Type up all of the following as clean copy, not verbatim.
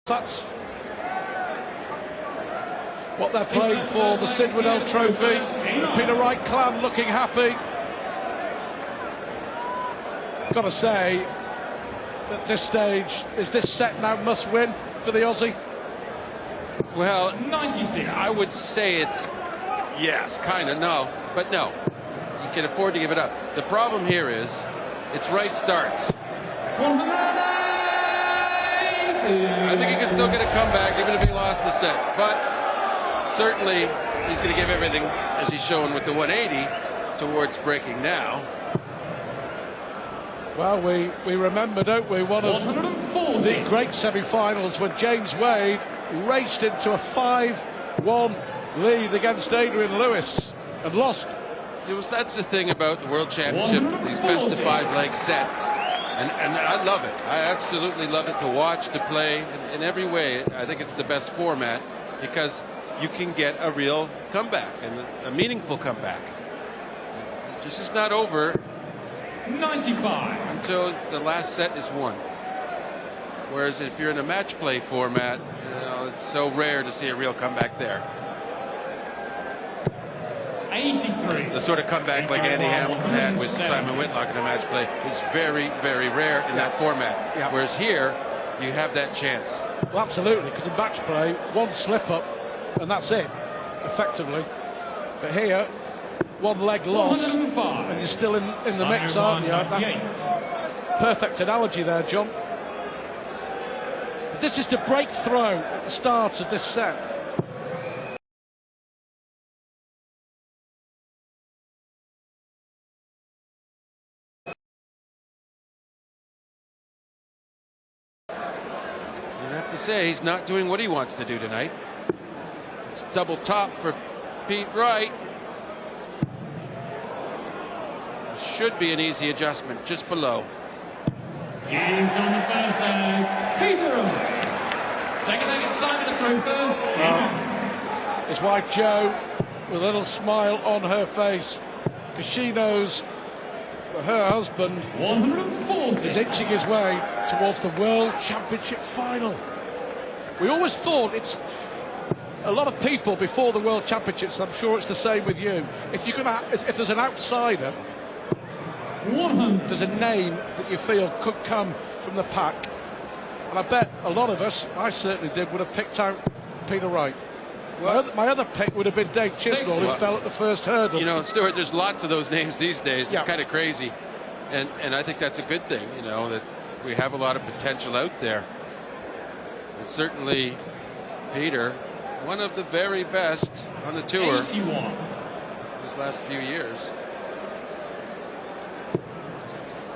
That's what they're playing for, the Sid Waddell Trophy. The Peter Wright clan looking happy. Got to say, at this stage, is this set now must win for the Aussie? Well, 96. I would say it's yes, kind of, no, but no. You can afford to give it up. The problem here is it's Wright starts. I think he can still get a comeback even if he lost the set, but certainly he's going to give everything, as he's shown with the 180, towards breaking now. Well, we remember, don't we, one of the great semi-finals when James Wade raced into a 5-1 lead against Adrian Lewis and lost. That's the thing about the World Championship, these best-of-5 leg sets. And I love it. I absolutely love it to watch, to play in every way. I think it's the best format because you can get a real comeback and a meaningful comeback. This is not over 95 until the last set is won. Whereas if you're in a match play format, it's so rare to see a real comeback there. 83. The sort of comeback like Andy Hamilton had with Simon Whitlock in a match play is very, very rare in that format. Yeah. Whereas here, you have that chance. Well, absolutely, because in match play, one slip up and that's it, effectively. But here, one leg loss, and you're still in the mix, aren't you? Perfect analogy there, John. This is the breakthrough at the start of this set. You have to say he's not doing what he wants to do tonight. It's double top for Pete Wright. Should be an easy adjustment just below. Games on the first leg. Peter. Second leg it's Simon to throw first. His wife Jo with a little smile on her face because she knows that her husband 140 is inching his way towards the World Championship final. We always thought it's a lot of people before the World Championships. I'm sure it's the same with you. If there's an outsider, 100. there's a name that you feel could come from the pack, and I bet a lot of us, I certainly did, would have picked out Peter Wright. My other pick would have been Dave Chisnell, who fell at the first hurdle. You know, Stuart, there's lots of those names these days. It's Yeah. kind of crazy, and I think that's a good thing. You know, that we have a lot of potential out there. And certainly, Peter, one of the very best on the tour 81. these last few years.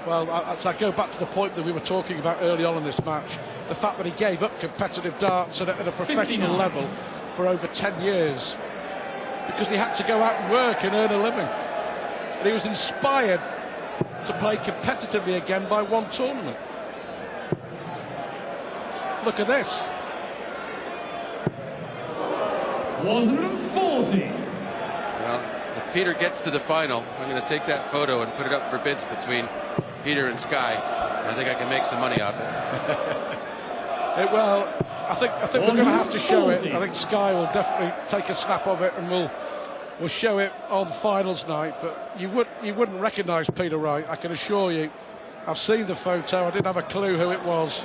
Well, I go back to the point that we were talking about early on in this match, the fact that he gave up competitive darts at a professional 59. level for over 10 years because he had to go out and work and earn a living. And he was inspired to play competitively again by one tournament. Look at this. 140. Well, if Peter gets to the final, I'm going to take that photo and put it up for bids between Peter and Sky. I think I can make some money off it. Well, I think we're going to have to show it. I think Sky will definitely take a snap of it, and we'll show it on finals night. But you wouldn't recognise Peter Wright, I can assure you. I've seen the photo. I didn't have a clue who it was.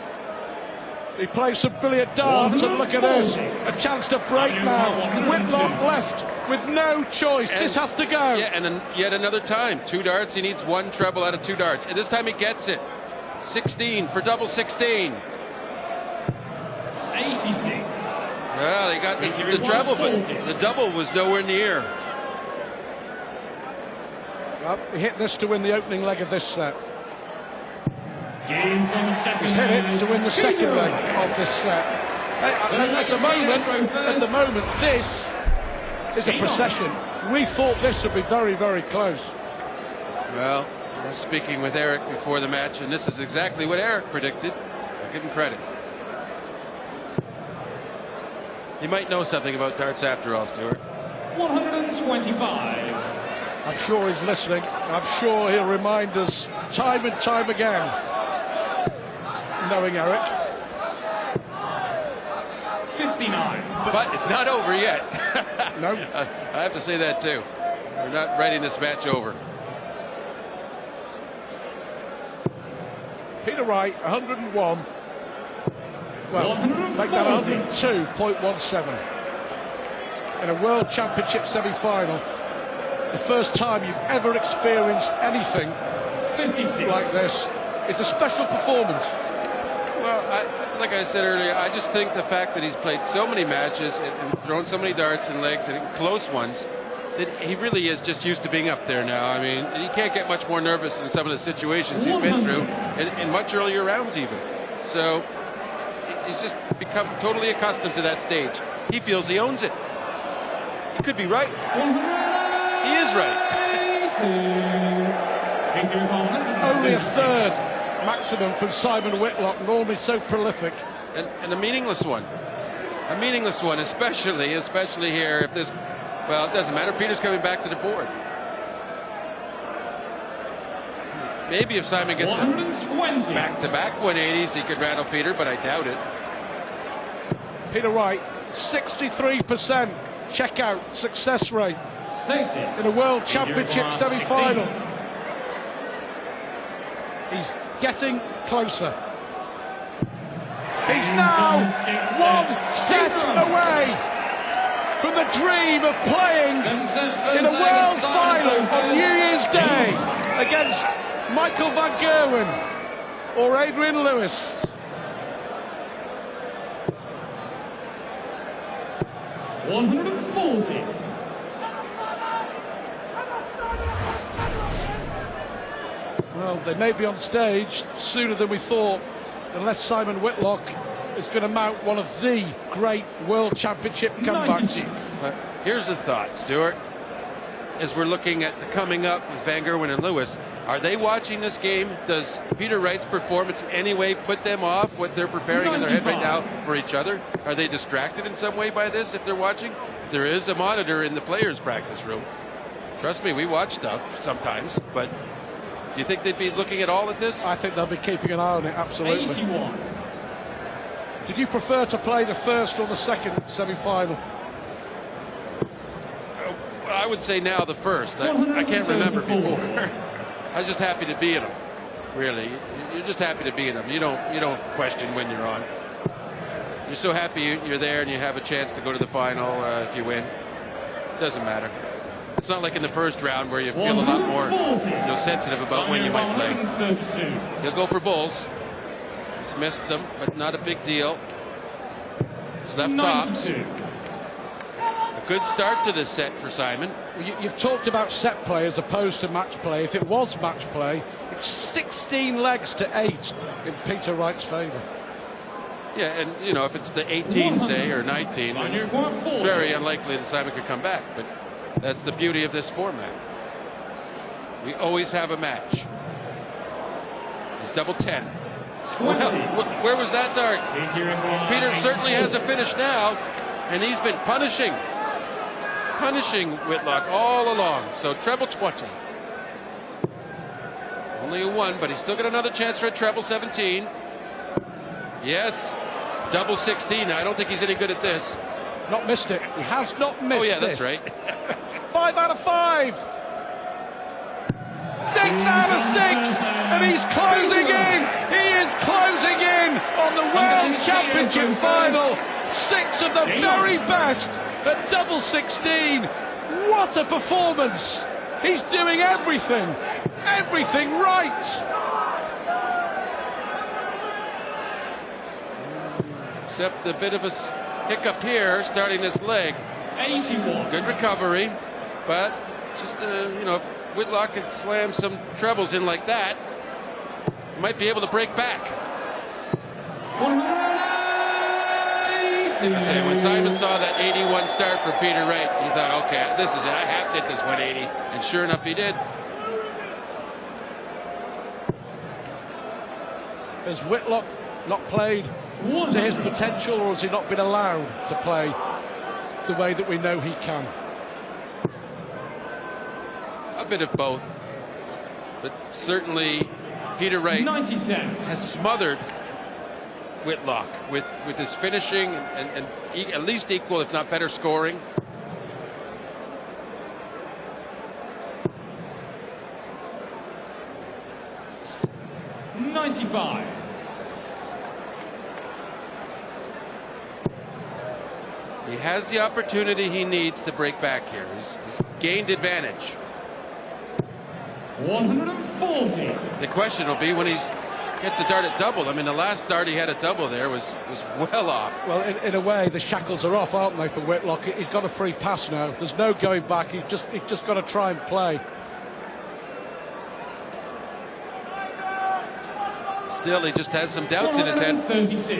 He plays some brilliant darts, and look at this, a chance to break now. Whitlock left with no choice. This has to go. Yeah, and yet another time. 2 darts. He needs 1 treble out of 2 darts, and this time he gets it. 16 for double 16. 86. Well, he got the treble, but the double was nowhere near. Well, he hit this to win the opening leg of this set. Games on the second He's hit it to win the second leg of this set. At the moment, this is a procession. We thought this would be very, very close. Well, I was speaking with Eric before the match, and this is exactly what Eric predicted. I give him credit. He might know something about darts after all, Stuart. 125. I'm sure he's listening. I'm sure he'll remind us time and time again. Knowing Eric. But it's not over yet. No. I have to say that too. We're not writing this match over. Peter Wright, 101. Well, make that 102.17. In a World Championship semi-final, the first time you've ever experienced anything 56. like this. It's a special performance. Well, like I said earlier, I just think the fact that he's played so many matches and thrown so many darts and legs and close ones, that he really is just used to being up there now. I mean, he can't get much more nervous in some of the situations he's been through in much earlier rounds even. So he's just become totally accustomed to that stage. He feels he owns it. He could be right. He is right. Only a third maximum from Simon Whitlock, normally so prolific. And a meaningless one. A meaningless one, especially here if this... Well, it doesn't matter. Peter's coming back to the board. Maybe if Simon gets back-to-back 180s, he could rattle Peter, but I doubt it. Peter Wright, 63% checkout success rate in a World Championship semi-final. He's getting closer. He's now one set away from the dream of playing in a world final on New Year's Day against Michael van Gerwen or Adrian Lewis. $140. Well, they may be on stage sooner than we thought, unless Simon Whitlock is going to mount one of the great World Championship comebacks. Here's a thought, Stuart. As we're looking at the coming up with Van Gerwen and Lewis, are they watching this game? Does Peter Wright's performance anyway put them off what they're preparing in their head right now for each other? Are they distracted in some way by this if they're watching? There is a monitor in the players' practice room. Trust me, we watch stuff sometimes, but do you think they'd be looking at all at this? I think they'll be keeping an eye on it, absolutely. 81. Did you prefer to play the first or the second semi-final? I would say now the first. I can't remember before. I was just happy to be in them. Really, you're just happy to be in them. You don't question when you're on. You're so happy you're there and you have a chance to go to the final if you win. It doesn't matter. It's not like in the first round where you feel a lot more sensitive about when you might play. He'll go for bulls. He's missed them, but not a big deal. He's left tops. A good start to this set for Simon. You've talked about set play as opposed to match play. If it was match play, it's 16 legs to 8 in Peter Wright's favour. Yeah, and you know, if it's the 18, say, or 19, then very unlikely that Simon could come back. But that's the beauty of this format. We always have a match. He's double 10. Well, where was that dart? Peter certainly has a finish now, and he's been punishing Whitlock all along. So treble 20. Only a 1, but he's still got another chance for a treble 17. Yes, double 16. Now, I don't think he's any good at this. Not missed it. He has not missed it. Oh yeah, that's right. 5 out of 5. 6 out of 6, and he's closing in. He is closing in on the World Championship final. 6 of the very best at double 16. What a performance! He's doing everything right. Except a bit of a hiccup here, starting this leg. 81. Good recovery, but just you know, if Whitlock could slam some trebles in like that, he might be able to break back. I tell you, when Simon saw that 81 start for Peter Wright, he thought, okay, this is it. I have to hit this 180, and sure enough, he did. Has Whitlock not played to his potential, or has he not been allowed to play the way that we know he can? A bit of both, but certainly Peter Wright has smothered Whitlock with his finishing and at least equal, if not better, scoring. $95. He has the opportunity he needs to break back here. He's gained advantage. 140. The question will be when he gets a dart at double. I mean, the last dart he had a double there was well off. Well, in a way, the shackles are off, aren't they, for Whitlock? He's got a free pass now. There's no going back. He's just got to try and play. Still, he just has some doubts in his head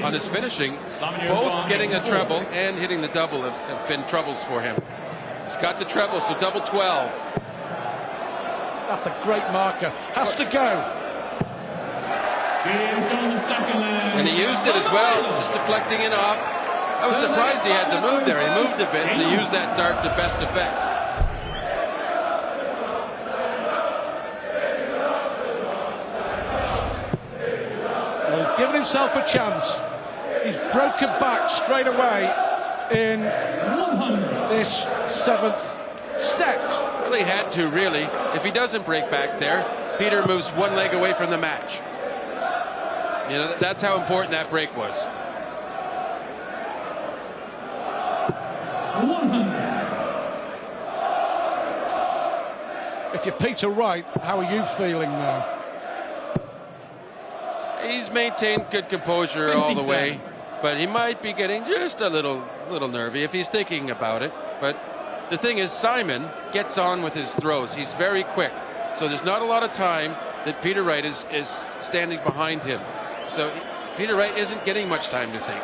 on his finishing. Both getting a treble and hitting the double have been troubles for him. He's got the treble, so double 12. That's a great marker. Has to go. And he used it as well, just deflecting it off. I was surprised he had to move there. He moved a bit to use that dart to best effect. Given himself a chance. He's broken back straight away in this 7th set. Well, he had to, really. If he doesn't break back there, Peter moves one leg away from the match. You know, that's how important that break was. 100. If you're Peter Wright, how are you feeling now? He's maintained good composure all the way, but he might be getting just a little nervy if he's thinking about it. But the thing is, Simon gets on with his throws. He's very quick, so there's not a lot of time that Peter Wright is standing behind him. So Peter Wright isn't getting much time to think.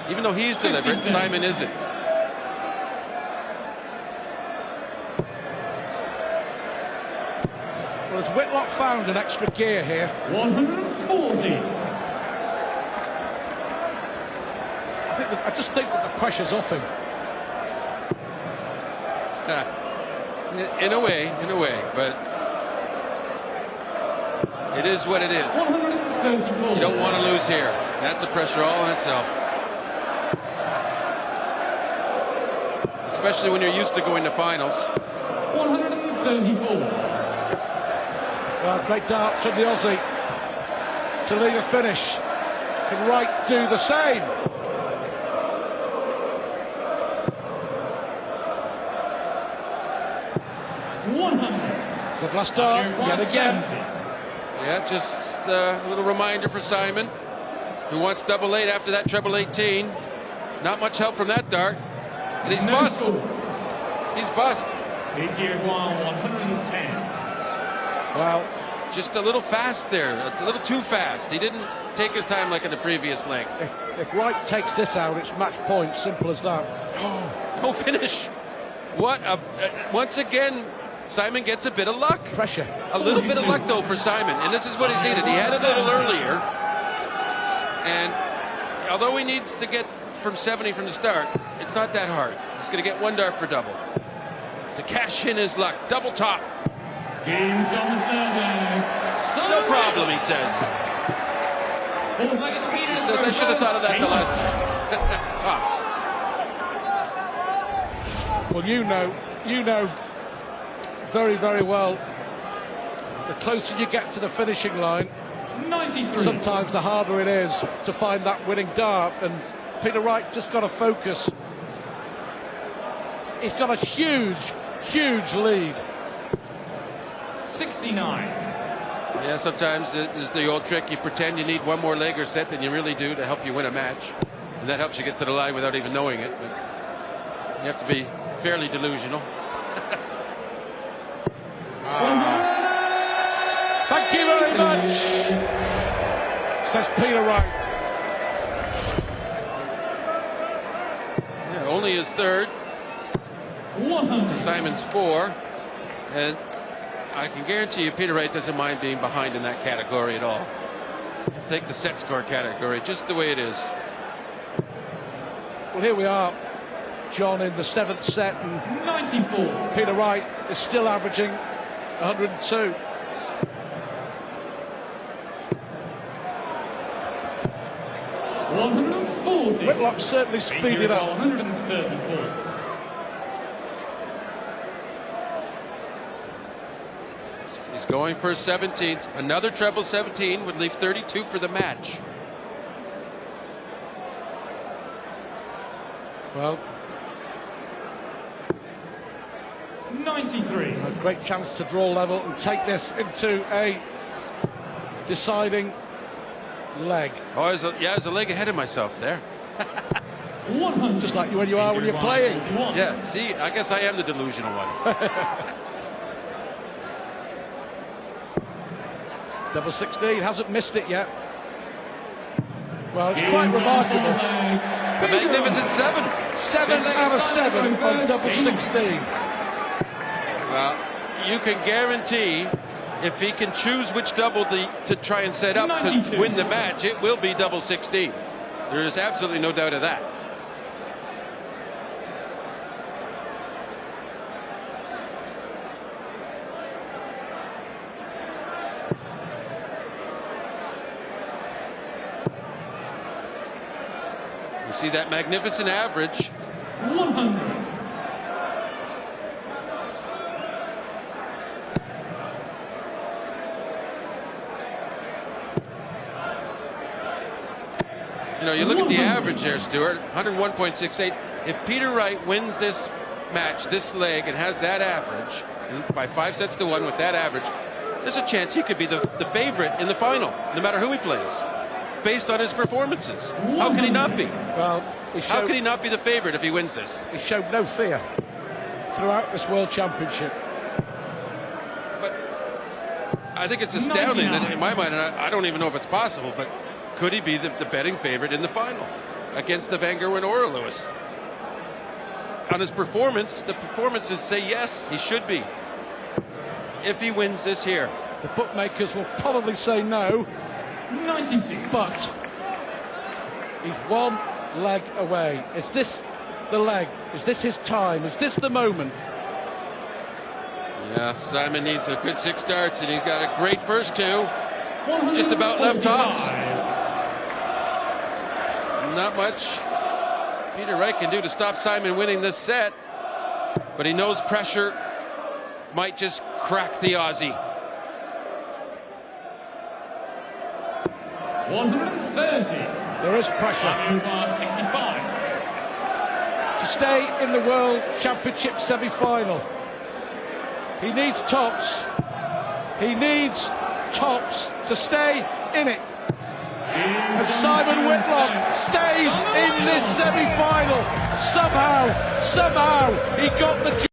Even though he's deliberate, Simon isn't. Well, has Whitlock found an extra gear here? 140. I just think that the pressure's off him. In a way, but it is what it is. 134. You don't want to lose here. That's a pressure all in itself. Especially when you're used to going to finals. 134. Well, great darts from the Aussie to leave a finish. Can Wright do the same? Good last dart yet again. Yeah, just a little reminder for Simon, who wants double 8 after that treble 18. Not much help from that dart, and he's bust. He's bust. 110. Well, just a little fast there, a little too fast. He didn't take his time like in the previous leg. if Wright takes this out, it's match point. Simple as that. Oh, no finish. What a once again, Simon gets a bit of luck. Pressure. A little bit of luck though for Simon, and this is what he's needed. He had it a little earlier, and although he needs to get from 70 from the start, it's not that hard. He's going to get one dart for double to cash in his luck. Double top. Games on the third leg. No problem, he says. He says, I should have thought of that the last time. Tops. Well, you know very, very well, the closer you get to the finishing line, 93. sometimes the harder it is to find that winning dart, and Peter Wright just got to focus. He's got a huge lead. 69. Yeah, sometimes it is the old trick. You pretend you need one more leg or set than you really do to help you win a match, and that helps you get to the line without even knowing it. But you have to be fairly delusional. Thank you very much, says Peter Wright. Yeah, only his third 100. to Simon's 4, and I can guarantee you Peter Wright doesn't mind being behind in that category at all. He'll take the set score category just the way it is. Well, here we are, John, in the 7th set, and 94. Peter Wright is still averaging 102. Whitlock certainly speeded up. 134. He's going for his 17th. Another treble 17 would leave 32 for the match. Well, 93. a great chance to draw level and take this into a deciding leg. Oh, there's a leg ahead of myself there. 100. Just like when you are when you're playing. Yeah, see, I guess I am the delusional one. Double 16, hasn't missed it yet. Well, it's quite remarkable. The magnificent 7. 7 out of 7 on double 16. Well, you can guarantee if he can choose which double to try and set up to 92. win the match, it will be double 16. There is absolutely no doubt of that. You see that magnificent average. 100. You know, you look at the average there, Stuart, 101.68. If Peter Wright wins this match, this leg, and has that average, and by 5 sets to 1 with that average, there's a chance he could be the favorite in the final, no matter who he plays, based on his performances. How can he not be? Well, How can he not be the favorite if he wins this? He showed no fear throughout this World Championship. But I think it's astounding that, in my mind, and I don't even know if it's possible, but could he be the betting favorite in the final against the Van Gerwen or Lewis? On his performance, the performances say yes, he should be. If he wins this here. The bookmakers will probably say no, 96. but he's one leg away. Is this the leg? Is this his time? Is this the moment? Yeah, Simon needs a good 6 starts, and he's got a great first 2. Just about left tops. Not much Peter Wright can do to stop Simon winning this set, but he knows pressure might just crack the Aussie. 130. There is pressure. 65. To stay in the World Championship semi-final. He needs tops. He needs tops to stay in it. And Simon Whitlock stays in this semi-final. Somehow he got the